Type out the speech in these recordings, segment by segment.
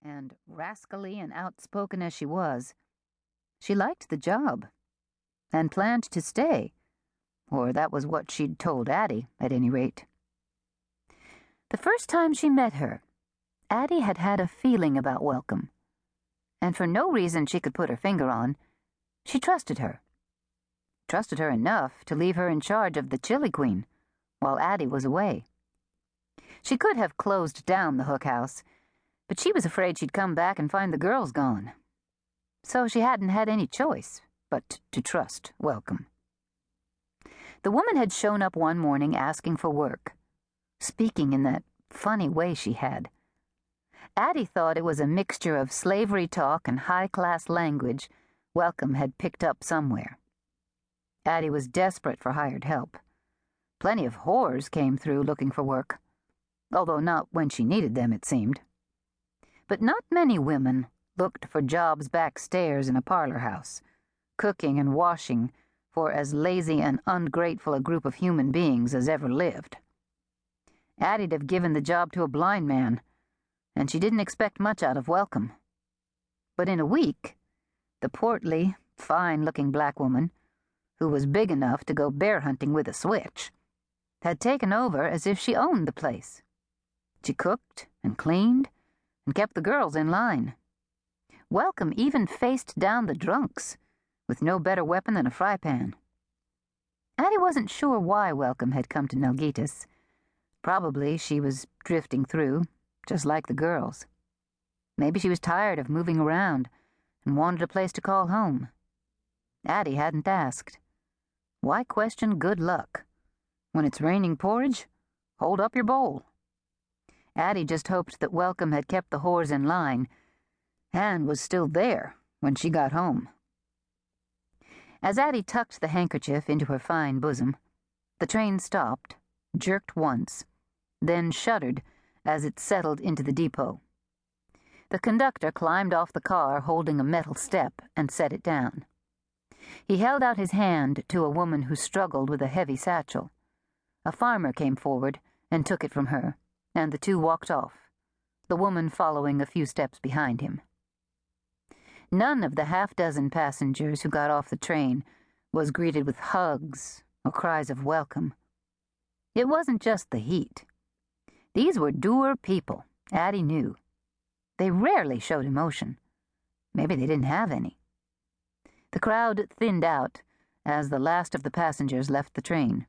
and rascally and outspoken as she was, she liked the job and planned to stay, or that was what she'd told Addie, at any rate. The first time she met her, Addie had had a feeling about Welcome, and for no reason she could put her finger on, she trusted her. Trusted her enough to leave her in charge of the Chili Queen while Addie was away. She could have closed down the Hook House, but she was afraid she'd come back and find the girls gone. So she hadn't had any choice but to trust Welcome. The woman had shown up one morning asking for work, speaking in that funny way she had. Addie thought it was a mixture of slavery talk and high-class language Welcome had picked up somewhere. Addie was desperate for hired help. Plenty of whores came through looking for work, although not when she needed them, it seemed. But not many women looked for jobs backstairs in a parlor house, cooking and washing for as lazy and ungrateful a group of human beings as ever lived. Addie'd have given the job to a blind man, and she didn't expect much out of Welcome. But in a week, the portly, fine-looking black woman, who was big enough to go bear hunting with a switch, had taken over as if she owned the place. She cooked and cleaned and kept the girls in line. Welcome even faced down the drunks, with no better weapon than a fry pan. Addie wasn't sure why Welcome had come to Nalgitis. Probably she was drifting through, just like the girls. Maybe she was tired of moving around and wanted a place to call home. Addie hadn't asked. Why question good luck? When it's raining porridge, hold up your bowl. Addie just hoped that Welcome had kept the whores in line and was still there when she got home. As Addie tucked the handkerchief into her fine bosom, the train stopped, jerked once, then shuddered as it settled into the depot. The conductor climbed off the car holding a metal step and set it down. He held out his hand to a woman who struggled with a heavy satchel. A farmer came forward and took it from her, and the two walked off, the woman following a few steps behind him. None of the half-dozen passengers who got off the train was greeted with hugs or cries of welcome. It wasn't just the heat. These were dour people, Addie knew. They rarely showed emotion. Maybe they didn't have any. The crowd thinned out as the last of the passengers left the train.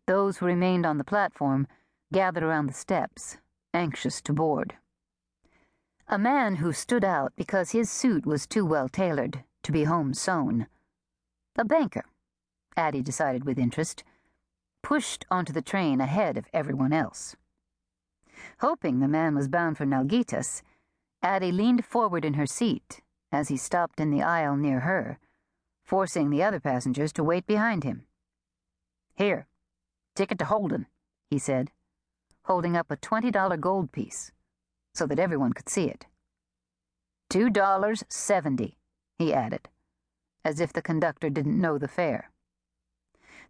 Those who remained on the platform gathered around the steps, anxious to board. A man who stood out because his suit was too well tailored to be home-sewn. A banker, Addie decided with interest, pushed onto the train ahead of everyone else. Hoping the man was bound for Nalgitis, Addie leaned forward in her seat as he stopped in the aisle near her, forcing the other passengers to wait behind him. "Here, ticket to Holden," he said, holding up a $20 gold piece so that everyone could see it. $2.70, he added, as if the conductor didn't know the fare.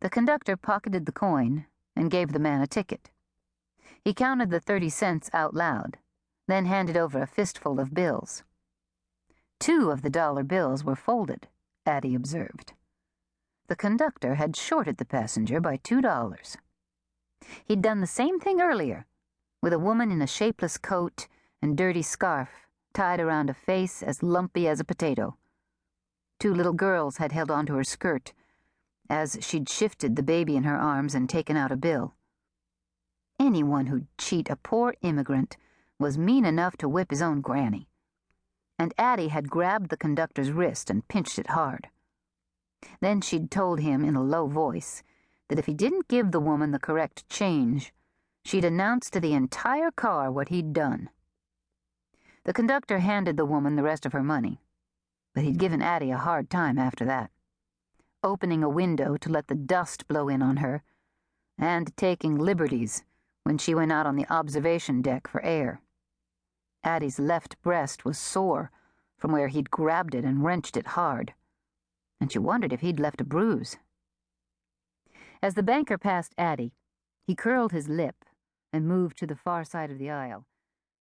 The conductor pocketed the coin and gave the man a ticket. He counted the 30 cents out loud, then handed over a fistful of bills. 2 of the dollar bills were folded, Addie observed. The conductor had shorted the passenger by $2. He'd done the same thing earlier, with a woman in a shapeless coat and dirty scarf tied around a face as lumpy as a potato. 2 little girls had held onto her skirt as she'd shifted the baby in her arms and taken out a bill. Anyone who'd cheat a poor immigrant was mean enough to whip his own granny. And Addie had grabbed the conductor's wrist and pinched it hard. Then she'd told him in a low voice that if he didn't give the woman the correct change, she'd announce to the entire car what he'd done. The conductor handed the woman the rest of her money, but he'd given Addie a hard time after that, opening a window to let the dust blow in on her, and taking liberties when she went out on the observation deck for air. Addie's left breast was sore from where he'd grabbed it and wrenched it hard, and she wondered if he'd left a bruise. As the banker passed Addie, he curled his lip and moved to the far side of the aisle,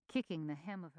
kicking the hem of her